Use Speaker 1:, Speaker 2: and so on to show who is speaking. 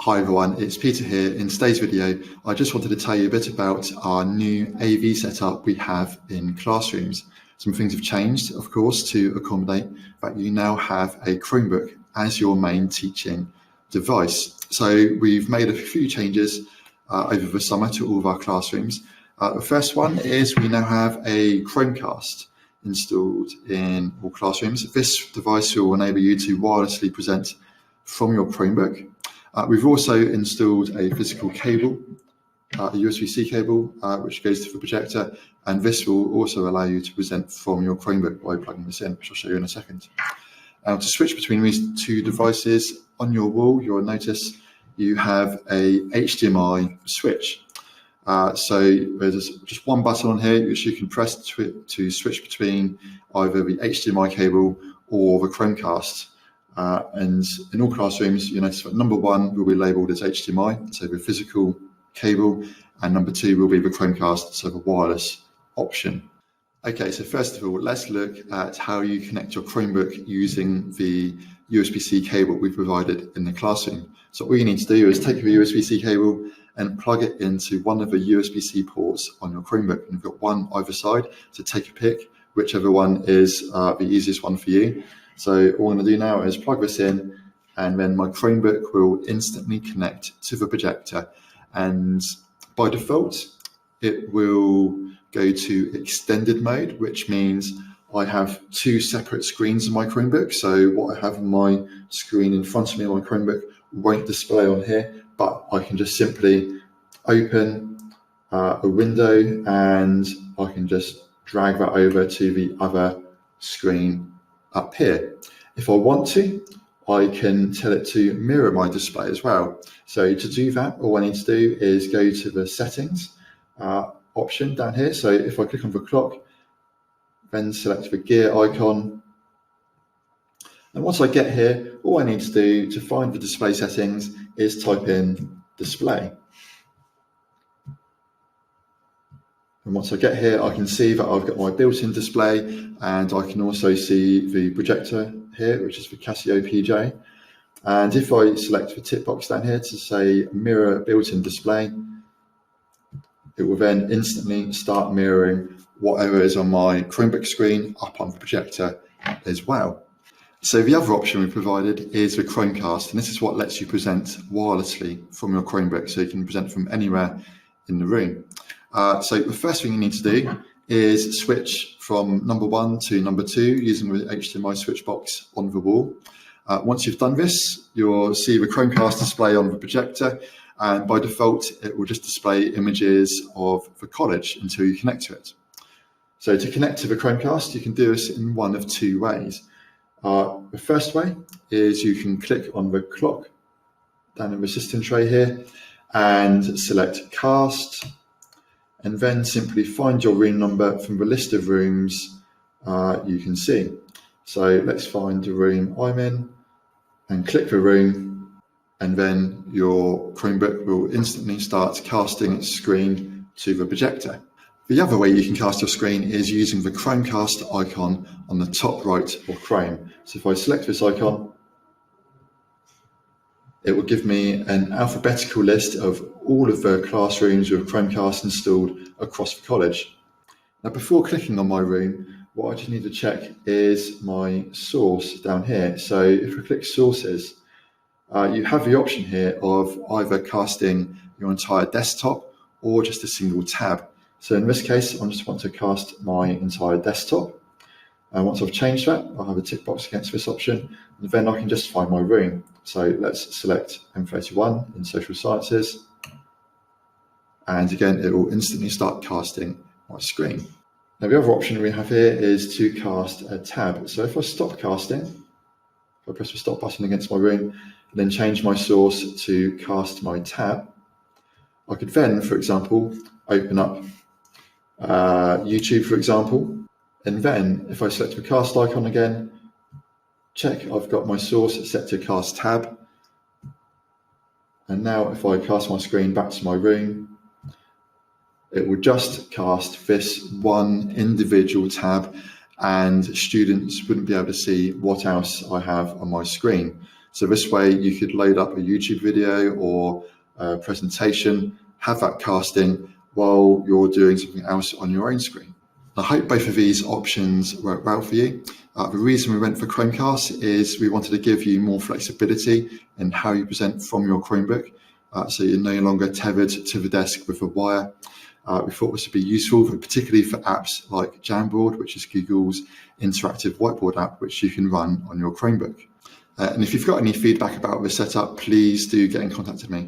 Speaker 1: Hi everyone, it's Peter here. In today's video, I just wanted to tell you a bit about our new AV setup we have in classrooms. Some things have changed, of course, to accommodate that you now have a Chromebook as your main teaching device. So we've made a few changes over the summer to all of our classrooms. The first one is we now have a Chromecast installed in all classrooms. This device will enable you to wirelessly present from your Chromebook. We've also installed a physical cable, a Usbc cable, which goes to the projector, and this will also allow you to present from your Chromebook by plugging this in, which I'll show you in a second. To switch between these two devices, on your wall, you'll notice you have a Hdmi switch. So there's just one button on here which you can press to switch between either the Hdmi cable or the Chromecast. And in all classrooms, you notice that number one will be labelled as HDMI, so the physical cable, and number two will be the Chromecast, so the wireless option. Okay, so first of all, let's look at how you connect your Chromebook using the USB-C cable we provided in the classroom. So all you need to do is take the USB-C cable and plug it into one of the USB-C ports on your Chromebook. And you've got one either side, so take a pick, whichever one is the easiest one for you. So all I'm going to do now is plug this in, and then my Chromebook will instantly connect to the projector. And by default, it will go to extended mode, which means I have two separate screens on my Chromebook. So what I have on my screen in front of me on my Chromebook won't display on here, but I can just simply open a window and I can just drag that over to the other screen up here. If I want to, I can tell it to mirror my display as well. So to do that, all I need to do is go to the settings option down here. So if I click on the clock, then select the gear icon. And once I get here, all I need to do to find the display settings is type in display. And once I get here, I can see that I've got my built-in display, and I can also see the projector here, which is the Casio PJ. And if I select the tick box down here to say mirror built-in display, it will then instantly start mirroring whatever is on my Chromebook screen up on the projector as well. So the other option we provided is the Chromecast, and this is what lets you present wirelessly from your Chromebook, so you can present from anywhere in the room. So the first thing you need to do is switch from number one to number two using the HDMI switch box on the wall. Once you've done this, you'll see the Chromecast display on the projector, and by default, it will just display images of the college until you connect to it. So to connect to the Chromecast, you can do this in one of two ways. The first way is you can click on the clock down in the system tray here and select cast, and then simply find your room number from the list of rooms you can see. So let's find the room I'm in and click the room, and then your Chromebook will instantly start casting its screen to the projector. The other way you can cast your screen is using the Chromecast icon on the top right of Chrome. So if I select this icon, it will give me an alphabetical list of all of the classrooms with Chromecast installed across the college. Now, before clicking on my room, what I just need to check is my source down here. So if we click sources, you have the option here of either casting your entire desktop or just a single tab. So in this case, I just want to cast my entire desktop. And once I've changed that, I'll have a tick box against this option, and then I can just find my room. So let's select M31 in social sciences. And again, it will instantly start casting my screen. Now the other option we have here is to cast a tab. So if I stop casting, if I press the stop button against my room, and then change my source to cast my tab, I could then, for example, open up YouTube, for example, and then if I select the cast icon again, check I've got my source set to cast tab. And now if I cast my screen back to my room, it will just cast this one individual tab, and students wouldn't be able to see what else I have on my screen. So this way you could load up a YouTube video or a presentation, have that casting while you're doing something else on your own screen. I hope both of these options work well for you. The reason we went for Chromecast is we wanted to give you more flexibility in how you present from your Chromebook, so you're no longer tethered to the desk with a wire. We thought this would be useful, particularly for apps like Jamboard, which is Google's interactive whiteboard app, which you can run on your Chromebook. And if you've got any feedback about this setup, please do get in contact with me.